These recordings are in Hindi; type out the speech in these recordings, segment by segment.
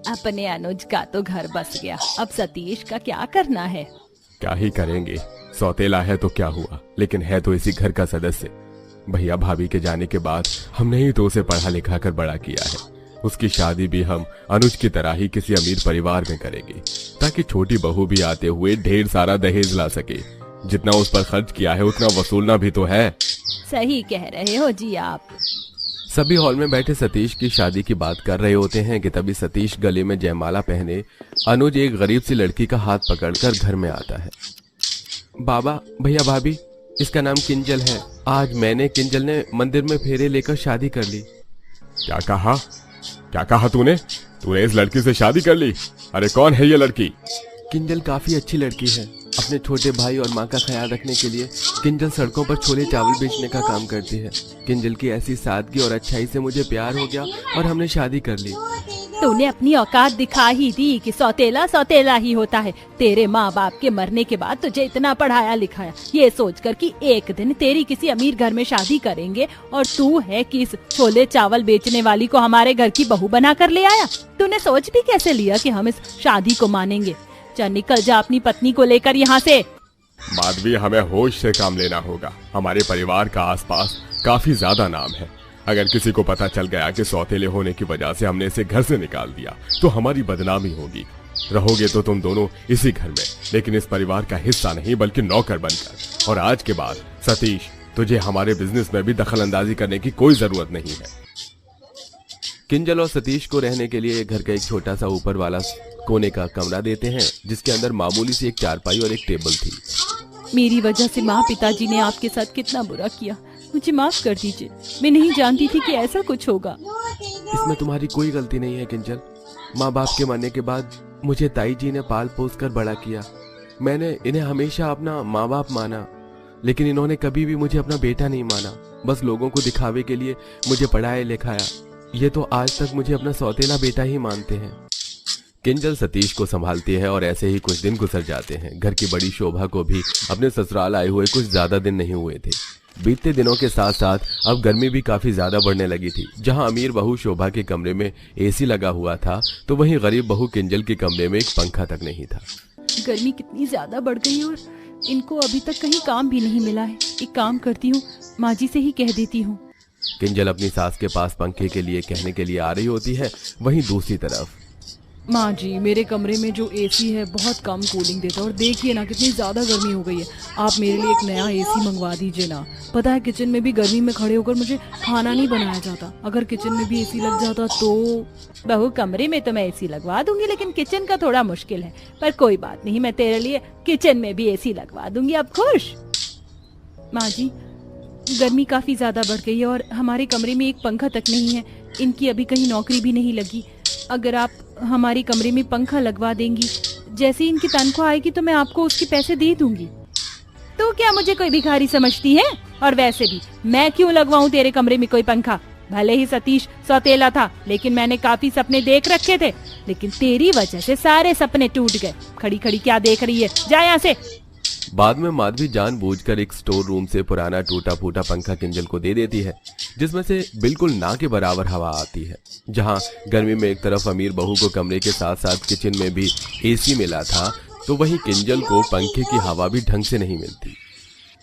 अपने अनुज का तो घर बस गया, अब सतीश का क्या करना है? क्या ही करेंगे, सौतेला है तो क्या हुआ, लेकिन है तो इसी घर का सदस्य। भैया भाभी के जाने के बाद हमने ही तो उसे पढ़ा लिखा कर बड़ा किया है। उसकी शादी भी हम अनुज की तरह ही किसी अमीर परिवार में करेंगे, ताकि छोटी बहू भी आते हुए ढेर सारा दहेज ला सके। जितना उस पर खर्च किया है उतना वसूलना भी तो है। सही कह रहे हो जी आप। सभी हॉल में बैठे सतीश की शादी की बात कर रहे होते हैं कि तभी सतीश गले में जयमाला पहने अनुज एक गरीब सी लड़की का हाथ पकड़कर घर में आता है। बाबा, भैया भाभी, इसका नाम किंजल है। आज मैंने किंजल ने मंदिर में फेरे लेकर शादी कर ली। क्या कहा? क्या कहा तूने? तूने इस लड़की से शादी कर ली? अरे कौन है ये लड़की? किंजल काफी अच्छी लड़की है। अपने छोटे भाई और माँ का ख्याल रखने के लिए किंजल सड़कों पर छोले चावल बेचने का काम करती है। किंजल की ऐसी सादगी और अच्छाई से मुझे प्यार हो गया और हमने शादी कर ली। तूने अपनी औकात दिखा ही दी कि सौतेला सौतेला ही होता है। तेरे माँ बाप के मरने के बाद तुझे इतना पढ़ाया लिखाया, ये सोचकर कि एक दिन तेरी किसी अमीर घर में शादी करेंगे, और तू है कि इस छोले चावल बेचने वाली को हमारे घर की बहू बना कर ले आया। तूने सोच भी कैसे लिया कि हम इस शादी को मानेंगे? चल निकल जा अपनी पत्नी को लेकर यहाँ से। माधवी, हमें होश से काम लेना होगा। हमारे परिवार का आसपास काफी ज्यादा नाम है। अगर किसी को पता चल गया कि सौतेले होने की वजह से हमने इसे घर से निकाल दिया तो हमारी बदनामी होगी। रहोगे तो तुम दोनों इसी घर में, लेकिन इस परिवार का हिस्सा नहीं बल्कि नौकर बनकर। और आज के बाद सतीश, तुझे हमारे बिजनेस में भी दखल अंदाजी करने की कोई जरूरत नहीं है। किंजल और सतीश को रहने के लिए घर का एक छोटा सा ऊपर वाला कोने का कमरा देते हैं, जिसके अंदर मामूली सी एक चारपाई और एक टेबल थी। मेरी वजह से माँ पिताजी ने आपके साथ कितना बुरा किया, मुझे माफ कर दीजिए। मैं नहीं जानती थी कि ऐसा कुछ होगा। इसमें तुम्हारी कोई गलती नहीं है किंजल। माँ बाप के मरने के बाद मुझे ताई जी ने पाल पोस कर बड़ा किया। मैंने इन्हें हमेशा अपना माँ बाप माना, लेकिन इन्होंने कभी भी मुझे अपना बेटा नहीं माना। बस लोगों को दिखावे के लिए मुझे पढ़ाया लिखाया। ये तो आज तक मुझे अपना सौतेला बेटा ही मानते हैं। किंजल सतीश को संभालती है और ऐसे ही कुछ दिन गुजर जाते हैं। घर की बड़ी शोभा को भी अपने ससुराल आए हुए कुछ ज्यादा दिन नहीं हुए थे। बीतते दिनों के साथ साथ अब गर्मी भी काफी ज्यादा बढ़ने लगी थी। जहां अमीर बहू शोभा के कमरे में एसी लगा हुआ था, तो वहीं गरीब बहू किंजल के कमरे में एक पंखा तक नहीं था। गर्मी कितनी ज्यादा बढ़ गई और इनको अभी तक कहीं काम भी नहीं मिला है। एक काम करती हूँ, माँ जी से ही कह देती हूँ। किंजल अपनी सास के पास पंखे के लिए कहने के लिए आ रही होती है। वहीं दूसरी तरफ, माँ जी, मेरे कमरे में जो एसी है बहुत कम कूलिंग देता है, और देखिए ना कितनी ज़्यादा गर्मी हो गई है। आप मेरे लिए एक नया एसी मंगवा दीजिए ना। पता है किचन में भी गर्मी में खड़े होकर मुझे खाना नहीं बनाया जाता। अगर किचन में भी एसी लग जाता तो। बहू, कमरे में तो मैं एसी लगवा दूंगी, लेकिन किचन का थोड़ा मुश्किल है। पर कोई बात नहीं, मैं तेरे लिए किचन में भी एसी लगवा दूंगी। अब खुश? माँ जी, गर्मी काफ़ी ज़्यादा बढ़ गई है और हमारे कमरे में एक पंखा तक नहीं है। इनकी अभी कहीं नौकरी भी नहीं लगी। अगर आप हमारे कमरे में पंखा लगवा देंगी, जैसे ही इनकी तनख्वाह आएगी तो मैं आपको उसके पैसे दे दूंगी। तो क्या मुझे कोई भिखारी समझती है? और वैसे भी मैं क्यों लगवाऊं तेरे कमरे में कोई पंखा? भले ही सतीश सौतेला था, लेकिन मैंने काफी सपने देख रखे थे। लेकिन तेरी वजह से सारे सपने टूट गए। खड़ी खड़ी क्या देख रही है? जा यहाँ से। बाद में माधवी जानबूझकर एक स्टोर रूम से पुराना टूटा फूटा पंखा किंजल को दे देती है, जिसमें से बिल्कुल ना के बराबर हवा आती है। जहां गर्मी में एक तरफ अमीर बहू को कमरे के साथ साथ किचन में भी एसी मिला था, तो वहीं किंजल को पंखे की हवा भी ढंग से नहीं मिलती।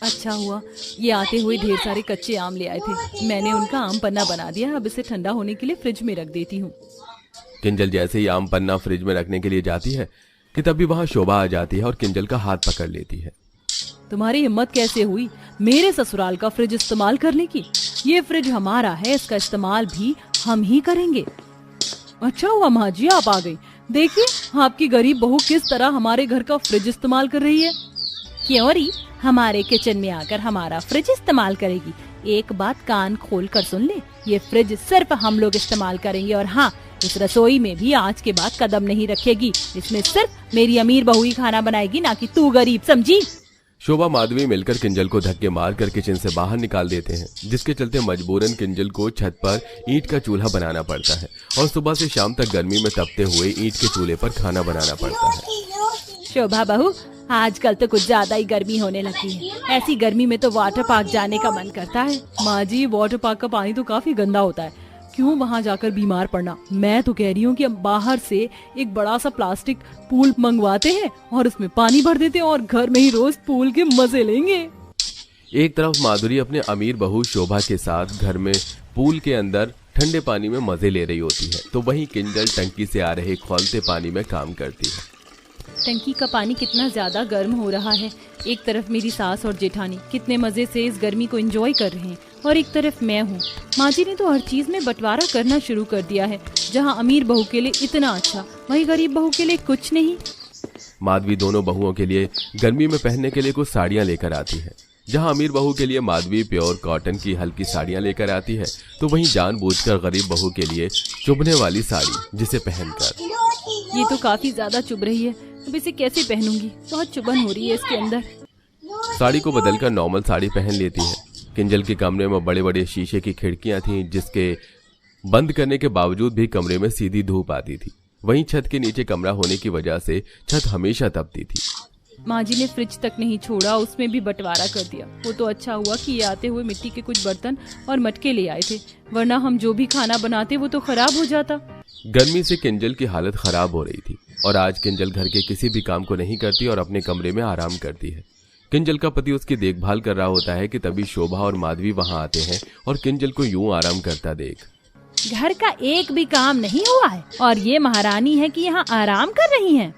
अच्छा हुआ ये आते हुए ढेर सारे कच्चे आम ले आए थे। मैंने उनका आम पन्ना बना दिया। अब इसे ठंडा होने के लिए फ्रिज में रख देती हूँ। किंजल जैसे ही आम पन्ना फ्रिज में रखने के लिए जाती है कि तभी वहां शोभा आ जाती है और किंजल का हाथ पकड़ लेती है। तुम्हारी हिम्मत कैसे हुई मेरे ससुराल का फ्रिज इस्तेमाल करने की? ये फ्रिज हमारा है, इसका इस्तेमाल भी हम ही करेंगे। अच्छा हुआ माँ जी आप आ गई। देखिए आपकी गरीब बहू किस तरह हमारे घर का फ्रिज इस्तेमाल कर रही है। क्यों री, हमारे किचन में आकर हमारा फ्रिज इस्तेमाल करेगी? एक बात कान खोल कर सुन ले, ये फ्रिज सिर्फ हम लोग इस्तेमाल करेंगे। और हाँ, इस रसोई में भी आज के बाद कदम नहीं रखेगी। इसमें सिर्फ मेरी अमीर बहू ही खाना बनाएगी, ना कि तू गरीब, समझी? शोभा माधवी मिलकर किंजल को धक्के मारकर किचन से बाहर निकाल देते हैं, जिसके चलते मजबूरन किंजल को छत पर ईंट का चूल्हा बनाना पड़ता है और सुबह से शाम तक गर्मी में तपते हुए ईंट के चूल्हे पर खाना बनाना पड़ता है। शोभा बहू, आजकल तो कुछ ज्यादा ही गर्मी होने लगी है। ऐसी गर्मी में तो वाटर पार्क जाने का मन करता है। माँ जी, वाटर पार्क का पानी तो काफी गंदा होता है। क्यों वहाँ जाकर बीमार पड़ना। मैं तो कह रही हूँ कि हम बाहर से एक बड़ा सा प्लास्टिक पूल मंगवाते हैं और उसमें पानी भर देते हैं और घर में ही रोज पूल के मजे लेंगे। एक तरफ माधुरी अपने अमीर बहू शोभा के साथ घर में पूल के अंदर ठंडे पानी में मजे ले रही होती है, तो वहीं किंजल टंकी से आ रहे खौलते पानी में काम करती है। टंकी का पानी कितना ज्यादा गर्म हो रहा है। एक तरफ मेरी सास और जेठानी कितने मजे से इस गर्मी को एंजॉय कर रहे हैं और एक तरफ मैं हूँ। माँ जी ने तो हर चीज में बंटवारा करना शुरू कर दिया है। जहाँ अमीर बहू के लिए इतना अच्छा, वहीं गरीब बहू के लिए कुछ नहीं। माधवी दोनों बहुओं के लिए गर्मी में पहनने के लिए कुछ साड़ियाँ लेकर आती है। जहाँ अमीर बहू के लिए माधवी प्योर कॉटन की हल्की साड़ियाँ लेकर आती है, तो वहीं जानबूझकर गरीब बहू के लिए चुभने वाली साड़ी, जिसे पहनकर ये तो काफी ज्यादा चुभ रही है। अब इसे कैसे पहनूंगी, बहुत चुभन हो रही है इसके अंदर। साड़ी को बदलकर नॉर्मल साड़ी पहन लेती है। किंजल के कमरे में बड़े बड़े शीशे की खिड़कियां थीं, जिसके बंद करने के बावजूद भी कमरे में सीधी धूप आती थी। वहीं छत के नीचे कमरा होने की वजह से छत हमेशा तपती थी। माँ जी ने फ्रिज तक नहीं छोड़ा, उसमें भी बंटवारा कर दिया। वो तो अच्छा हुआ कि ये आते हुए मिट्टी के कुछ बर्तन और मटके ले आए थे, वरना हम जो भी खाना बनाते वो तो खराब हो जाता। गर्मी से किंजल की हालत खराब हो रही थी और आज किंजल घर के किसी भी काम को नहीं करती और अपने कमरे में आराम करती है। किंजल का पति उसकी देखभाल कर रहा होता है कि तभी शोभा और माधवी वहां आते हैं और किंजल को यूं आराम करता देख। घर का एक भी काम नहीं हुआ है और ये महारानी है कि यहाँ आराम कर रही हैं।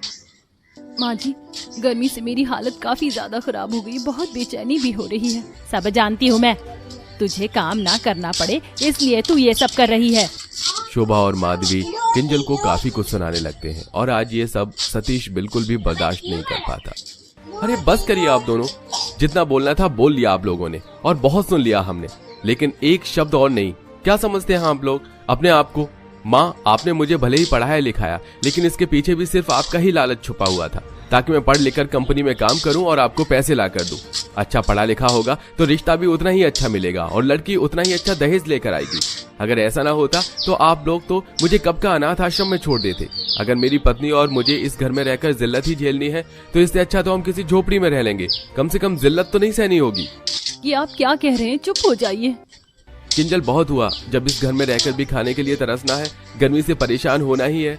माँ जी, गर्मी से मेरी हालत काफी ज्यादा खराब हो गई, बहुत बेचैनी भी हो रही है। सब जानती हूँ मैं, तुझे काम ना करना पड़े इसलिए तू ये सब कर रही है। शोभा और माधवी किंजल को काफी कुछ सुनाने लगते हैं और आज ये सब सतीश बिल्कुल भी बर्दाश्त नहीं कर पाता। अरे बस करिए आप दोनों, जितना बोलना था बोल लिया आप लोगों ने और बहुत सुन लिया हमने, लेकिन एक शब्द और नहीं। क्या समझते हैं आप लोग अपने आप को? माँ, आपने मुझे भले ही पढ़ाया लिखाया, लेकिन इसके पीछे भी सिर्फ आपका ही लालच छुपा हुआ था, ताकि मैं पढ़ लिखकर कंपनी में काम करूं और आपको पैसे ला कर दूं। अच्छा पढ़ा लिखा होगा तो रिश्ता भी उतना ही अच्छा मिलेगा और लड़की उतना ही अच्छा दहेज लेकर आएगी। अगर ऐसा ना होता तो आप लोग तो मुझे कब का अनाथ आश्रम में छोड़ देते। अगर मेरी पत्नी और मुझे इस घर में रहकर जिल्लत ही झेलनी है तो इससे अच्छा तो हम किसी झोपड़ी में रह लेंगे, कम से कम जिल्लत तो नहीं सहनी होगी। ये आप क्या कह रहे हैं? चुप हो जाइए। किंजल, बहुत हुआ, जब इस घर में रहकर भी खाने के लिए तरसना है, गर्मी से परेशान होना ही है।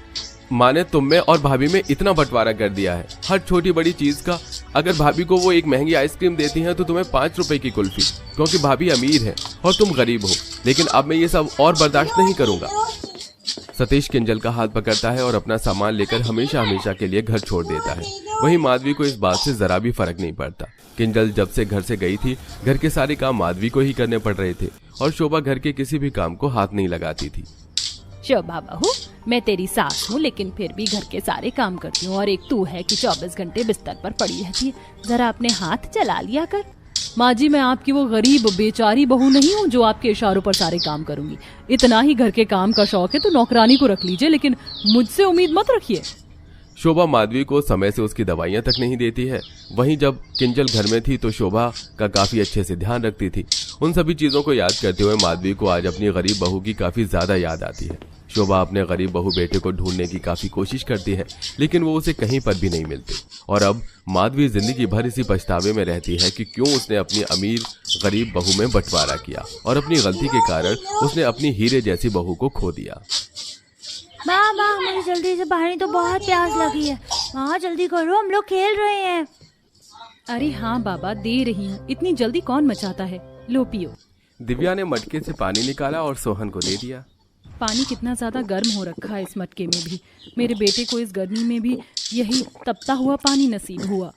माँ ने तुम में और भाभी में इतना बंटवारा कर दिया है हर छोटी बड़ी चीज का। अगर भाभी को वो एक महंगी आइसक्रीम देती हैं तो तुम्हें 5 रुपए की कुल्फी, क्योंकि भाभी अमीर है और तुम गरीब हो। लेकिन अब मैं ये सब और बर्दाश्त नहीं करूंगा। सतीश किंजल का हाथ पकड़ता है और अपना सामान लेकर हमेशा हमेशा के लिए घर छोड़ देता है। वहीं माधवी को इस बात से जरा भी फर्क नहीं पड़ता। किंजल जब से घर से गई थी, घर के सारे काम माधवी को ही करने पड़ रहे थे और शोभा घर के किसी भी काम को हाथ नहीं लगाती थी। शोभा बहू, मैं तेरी सास हूँ, लेकिन फिर भी घर के सारे काम करती हूँ और एक तू है कि 24 घंटे बिस्तर पर पड़ी रहती है। जरा अपने हाथ चला लिया कर। माँ जी, मैं आपकी वो गरीब बेचारी बहू नहीं हूँ जो आपके इशारों पर सारे काम करूंगी। इतना ही घर के काम का शौक है तो नौकरानी को रख लीजिए, लेकिन मुझसे उम्मीद मत रखिए। शोभा माधवी को समय से उसकी दवाइयां तक नहीं देती है। वहीं जब किंजल घर में थी तो शोभा का काफी अच्छे से ध्यान रखती थी। उन सभी चीजों को याद करते हुए माधवी को आज अपनी गरीब बहू की काफी ज्यादा याद आती है। शोभा अपने गरीब बहू बेटे को ढूंढने की काफी कोशिश करती है, लेकिन वो उसे कहीं पर भी नहीं मिलते। और अब माधवी जिंदगी भर इसी पछतावे में रहती है कि क्यों उसने अपनी अमीर गरीब बहू में बंटवारा किया और अपनी गलती के कारण उसने अपनी हीरे जैसी बहू को खो दिया। माँ, मुझे जल्दी से पानी, तो बहुत प्यास लगी है। माँ जल्दी करो, हम लोग खेल रहे हैं। अरे हाँ बाबा, दे रही हूँ, इतनी जल्दी कौन मचाता है। लो पियो। दिव्या ने मटके से पानी निकाला और सोहन को दे दिया। पानी कितना ज्यादा गर्म हो रखा है इस मटके में भी। मेरे बेटे को इस गर्मी में भी यही तपता हुआ पानी नसीब हुआ।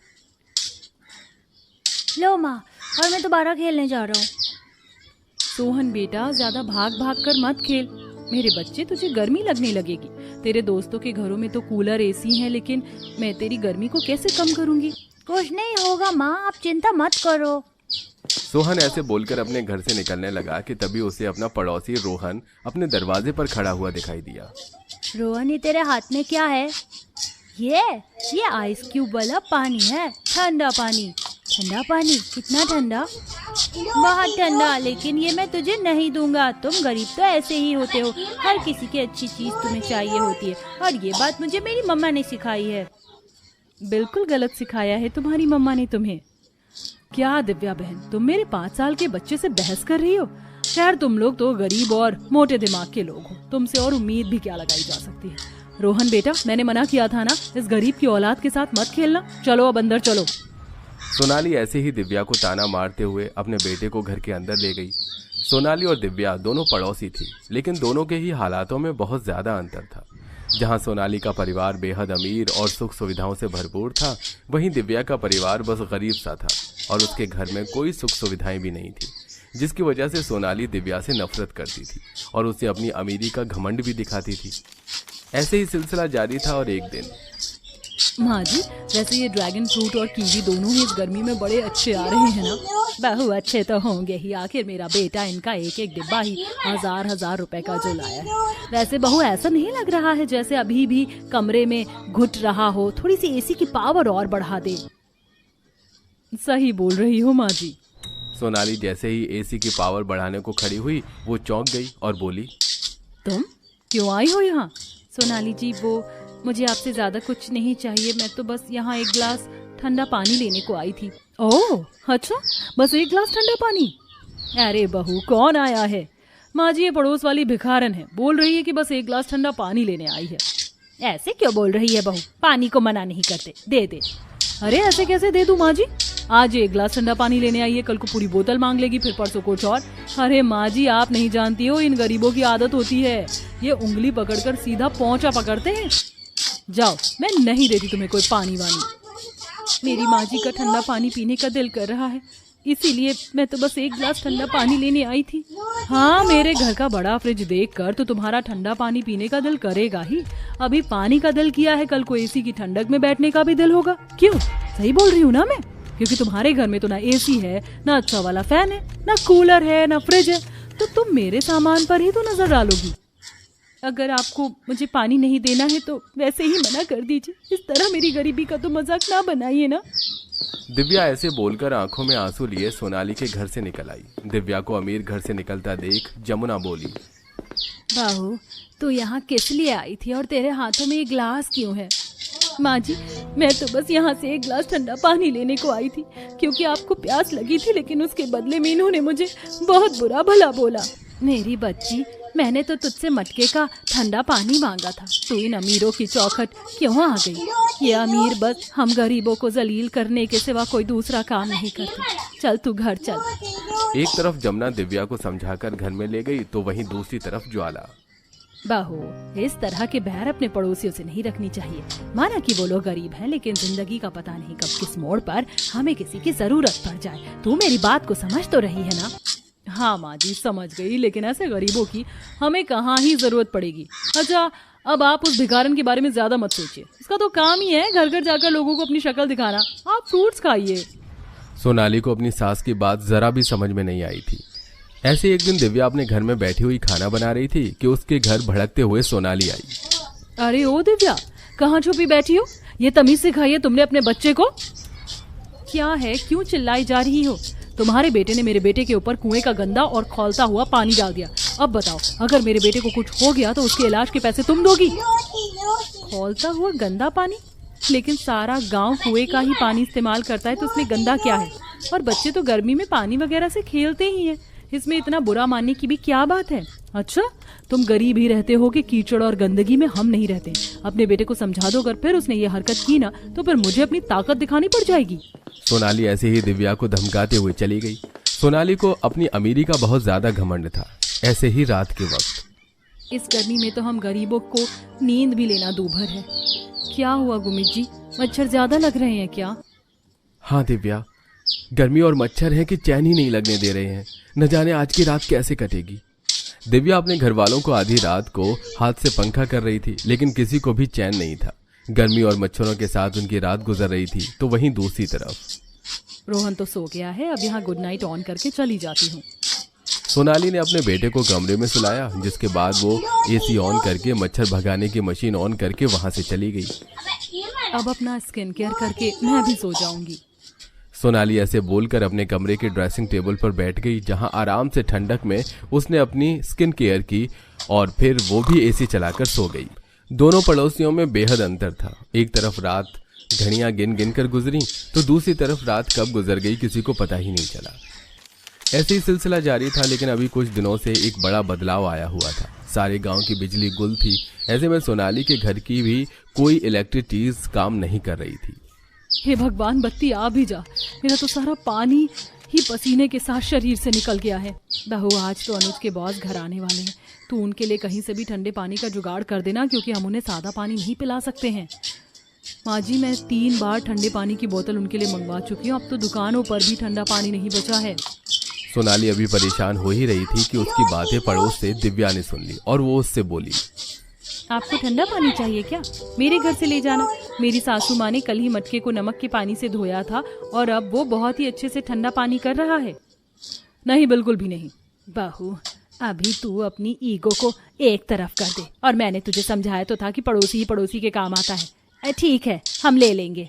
लो माँ, और मैं दोबारा खेलने जा रहा हूँ। सोहन बेटा, ज्यादा भाग भाग कर मत खेल। मेरे बच्चे, तुझे गर्मी लगने लगेगी। तेरे दोस्तों के घरों में तो कूलर एसी है, लेकिन मैं तेरी गर्मी को कैसे कम करूंगी। कुछ नहीं होगा माँ, आप चिंता मत करो। सोहन ऐसे बोलकर अपने घर से निकलने लगा कि तभी उसे अपना पड़ोसी रोहन अपने दरवाजे पर खड़ा हुआ दिखाई दिया। रोहन, ये तेरे हाथ में क्या है? ये आइस क्यूब वाला पानी है, ठंडा पानी। ठंडा पानी? कितना ठंडा? बहुत ठंडा, लेकिन ये मैं तुझे नहीं दूंगा। तुम गरीब तो ऐसे ही होते हो, हर किसी की अच्छी चीज तुम्हें चाहिए होती है, और ये बात मुझे मेरी मम्मा ने सिखाई है। बिल्कुल गलत सिखाया है तुम्हारी मम्मा ने तुम्हें। क्या दिव्या बहन, तुम मेरे 5 साल के बच्चे से बहस कर रही हो? खैर तुम लोग तो गरीब और मोटे दिमाग के लोग हो, तुमसे और उम्मीद भी क्या लगाई जा सकती है। रोहन बेटा, मैंने मना किया था ना, इस गरीब की औलाद के साथ मत खेलना। चलो अब अंदर चलो। सोनाली ऐसे ही दिव्या को ताना मारते हुए अपने बेटे को घर के अंदर ले गई। सोनाली और दिव्या दोनों पड़ोसी थी, लेकिन दोनों के ही हालातों में बहुत ज्यादा अंतर था। जहां सोनाली का परिवार बेहद अमीर और सुख सुविधाओं से भरपूर था, वहीं दिव्या का परिवार बस गरीब सा था और उसके घर में कोई सुख सुविधाएं भी नहीं थी, जिसकी वजह से सोनाली दिव्या से नफरत करती थी और उसे अपनी अमीरी का घमंड भी दिखाती थी। ऐसे ही सिलसिला जारी था और एक दिन, माँ जी, वैसे ये ड्रैगन फ्रूट और कीवी दोनों ही इस गर्मी में बड़े अच्छे आ रहे हैं ना। बहु अच्छे तो होंगे ही, आखिर मेरा बेटा इनका एक एक डिब्बा ही हजार रुपए का जो लाया है। वैसे बहू, ऐसा नहीं लग रहा है जैसे अभी भी कमरे में घुट रहा हो, थोड़ी सी एसी की पावर और बढ़ा दे। सही बोल रही हो माँ जी। सोनाली जैसे ही एसी की पावर बढ़ाने को खड़ी हुई, वो चौंक गई और बोली, तुम क्यों आई हो यहाँ? सोनाली जी, वो मुझे आपसे ज्यादा कुछ नहीं चाहिए, मैं तो बस यहाँ एक गिलास ठंडा पानी लेने को आई थी। ओह अच्छा, बस एक गिलास ठंडा पानी? अरे बहू, कौन आया है? माँ जी, ये पड़ोस वाली भिखारन है, बोल रही है कि बस एक गिलास ठंडा पानी लेने आई है। ऐसे क्यों बोल रही है बहू? पानी को मना नहीं करते, दे दे। अरे ऐसे कैसे दे दूं माँ जी? आज एक गिलास ठंडा पानी लेने आई है, कल को पूरी बोतल मांग लेगी, फिर परसों कुछ और। अरे माँ जी, आप नहीं जानती हो, इन गरीबों की आदत होती है, ये उंगली पकड़कर सीधा पोंचा पकड़ते हैं। जाओ, मैं नहीं देती तुम्हें कोई पानी वानी। मेरी माँ जी का ठंडा पानी पीने का दिल कर रहा है, इसीलिए मैं तो बस एक गिलास ठंडा पानी लेने आई थी। हाँ, मेरे घर का बड़ा फ्रिज देखकर तो तुम्हारा ठंडा पानी पीने का दिल करेगा ही। अभी पानी का दिल किया है, कल को एसी की ठंडक में बैठने का भी दिल होगा। क्यों? सही बोल रही हूँ ना मैं? क्योंकि तुम्हारे घर में तो ना एसी है, ना अच्छा वाला फैन है, ना कूलर है, ना फ्रिज है, तो तुम मेरे सामान पर ही तो नजर डालोगी। अगर आपको मुझे पानी नहीं देना है तो वैसे ही मना कर दीजिए, इस तरह मेरी गरीबी का तो मजाक ना बनाइए ना। दिव्या ऐसे बोलकर आंखों में आंसू लिए सोनाली के घर से निकल आई। दिव्या को अमीर घर से निकलता देख जमुना बोली, बहू, तू यहाँ किस लिए आई थी और तेरे हाथों में ये ग्लास क्यों है? माँ जी, मैं तो बस यहाँ से एक गिलास ठंडा पानी लेने को आई थी, क्योंकि आपको प्यास लगी थी, लेकिन उसके बदले में इन्होंने मुझे बहुत बुरा भला बोला। मेरी बच्ची, मैंने तो तुझसे मटके का ठंडा पानी मांगा था, तू इन अमीरों की चौखट क्यों आ गई? ये अमीर बस हम गरीबों को जलील करने के सिवा कोई दूसरा काम नहीं करते। चल तू घर चल। एक तरफ जमुना दिव्या को समझाकर घर में ले गई, तो वहीं दूसरी तरफ ज्वाला। बहू, इस तरह के बैर अपने पड़ोसियों से नहीं रखनी चाहिए। माना कि वो लोग गरीब हैं, लेकिन जिंदगी का पता नहीं कब किस मोड़ पर हमें किसी की जरूरत पड़ जाए। तू मेरी बात को समझ तो रही है ना? हाँ माँ जी, समझ गई, लेकिन ऐसे गरीबों की हमें कहाँ ही जरूरत पड़ेगी। अच्छा, अब आप उस भिखारन के बारे में ज्यादा मत सोचिए, इसका तो काम ही है घर घर जाकर लोगों को अपनी शक्ल दिखाना। आप फ्रूट्स खाइए। सोनाली को अपनी सास की बात जरा भी समझ में नहीं आई थी। ऐसे एक दिन दिव्या अपने घर में बैठी हुई खाना बना रही थी कि उसके घर भड़कते हुए सोनाली आई। अरे ओ दिव्या, कहाँ छुपी बैठी हो? ये तमीज सिखाई तुमने अपने बच्चे को? क्या है, क्यों चिल्लाई जा रही हो? तुम्हारे बेटे ने मेरे बेटे के ऊपर कुएं का गंदा और खौलता हुआ पानी डाल दिया। अब बताओ, अगर मेरे बेटे को कुछ हो गया तो उसके इलाज के पैसे तुम दोगी? खौलता हुआ गंदा पानी? लेकिन सारा गांव कुएं का ही पानी इस्तेमाल करता है, तो उसमें गंदा क्या है? और बच्चे तो गर्मी में पानी वगैरह से खेलते ही हैं, इसमें इतना बुरा मानने की भी क्या बात है? अच्छा, तुम गरीब ही रहते हो कि कीचड़ और गंदगी में हम नहीं रहते। अपने बेटे को समझा दो, अगर फिर उसने ये हरकत की ना तो फिर मुझे अपनी ताकत दिखानी पड़ जाएगी। सोनाली ऐसे ही दिव्या को धमकाते हुए चली गई। सोनाली को अपनी अमीरी का बहुत ज्यादा घमंड था। ऐसे ही रात के वक्त, इस गर्मी में तो हम गरीबों को नींद भी लेना दूभर है। क्या हुआ गुमित जी, मच्छर ज्यादा लग रहे हैं क्या? हाँ दिव्या, गर्मी और मच्छर है कि चैन ही नहीं लगने दे रहे हैं। न जाने आज की रात कैसे कटेगी। दिव्या अपने घर वालों को आधी रात को हाथ से पंखा कर रही थी, लेकिन किसी को भी चैन नहीं था। गर्मी और मच्छरों के साथ उनकी रात गुजर रही थी। तो वहीं दूसरी तरफ रोहन तो सो गया है, अब यहाँ गुड नाइट ऑन करके चली जाती हूँ। सोनाली ने अपने बेटे को कमरे में सुलाया, जिसके बाद वो एसी ऑन करके मच्छर भगाने की मशीन ऑन करके वहां से चली गई। अब अपना स्किन केयर करके मैं भी सो जाऊंगी। सोनाली ऐसे बोलकर अपने कमरे के ड्रेसिंग टेबल पर बैठ गई, जहां आराम से ठंडक में उसने अपनी स्किन केयर की और फिर वो भी एसी चलाकर सो गई। दोनों पड़ोसियों में बेहद अंतर था। एक तरफ रात घड़ियां गिन गिन कर गुजरी, तो दूसरी तरफ रात कब गुजर गई किसी को पता ही नहीं चला। ऐसे ही सिलसिला जारी था, लेकिन अभी कुछ दिनों से एक बड़ा बदलाव आया हुआ था। सारे गांव की बिजली गुल थी। ऐसे में सोनाली के घर की भी कोई इलेक्ट्रिक चीज काम नहीं कर रही थी। हे भगवान, बत्ती आ भी जा। मेरा तो सारा पानी ही पसीने के साथ शरीर से निकल गया है। बहू, आज तो अनुज के बॉस घर आने वाले हैं। तू उनके लिए कहीं से भी ठंडे पानी का जुगाड़ कर देना, क्योंकि हम उन्हें सादा पानी नहीं पिला सकते हैं। माँ जी, मैं 3 बार ठंडे पानी की बोतल उनके लिए मंगवा चुकी हूँ। अब तो दुकानों पर भी ठंडा पानी नहीं बचा है। सोनाली अभी परेशान हो ही रही थी कि उसकी बातें पड़ोस से दिव्या ने सुन ली और वो उससे बोली, आपको ठंडा पानी चाहिए क्या? मेरे घर से ले जाना। मेरी सासू माँ ने कल ही मटके को नमक के पानी से धोया था और अब वो बहुत ही अच्छे से ठंडा पानी कर रहा है। नहीं, बिल्कुल भी नहीं। बहू, अभी तू अपनी ईगो को एक तरफ कर दे। और मैंने तुझे समझाया तो था कि पड़ोसी ही पड़ोसी के काम आता है। ठीक है, हम ले लेंगे।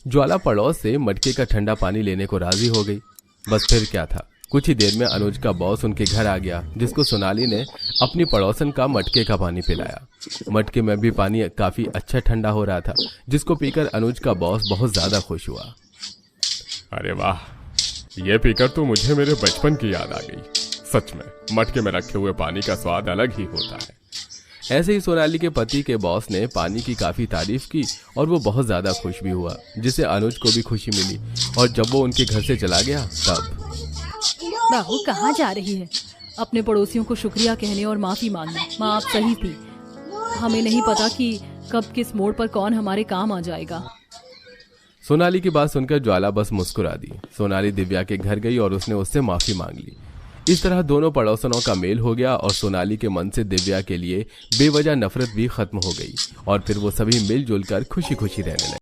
ज्वाला पड़ोस से मटके का ठंडा पानी लेने को राजी हो गई। बस फिर क्या था, कुछ ही देर में अनुज का बॉस उनके घर आ गया, जिसको सोनाली ने अपनी पड़ोसन का मटके का पानी पिलाया। मटके में भी पानी काफी अच्छा ठंडा हो रहा था, जिसको पीकर अनुज का बॉस बहुत ज्यादा खुश हुआ। अरे वाह, ये पीकर तो मुझे मेरे बचपन की याद आ गई। सच में मटके में रखे हुए पानी का स्वाद अलग ही होता है। ऐसे ही सोनाली के पति के बॉस ने पानी की काफी तारीफ की और वो बहुत ज्यादा खुश भी हुआ, जिससे अनुज को भी खुशी मिली। और जब वो उनके घर से चला गया तब बहू कहाँ जा रही है? अपने पड़ोसियों को शुक्रिया कहने और माफी मांगने। माँ, आप सही थी। हमें नहीं पता कि कब किस मोड़ पर कौन हमारे काम आ जाएगा। सोनाली की बात सुनकर ज्वाला बस मुस्कुरा दी। सोनाली दिव्या के घर गई और उसने उससे माफी मांग ली। इस तरह दोनों पड़ोसनों का मेल हो गया और सोनाली के मन से दिव्या के लिए बेवजह नफरत भी खत्म हो गई और फिर वो सभी मिलजुल कर खुशी खुशी रहने लगे।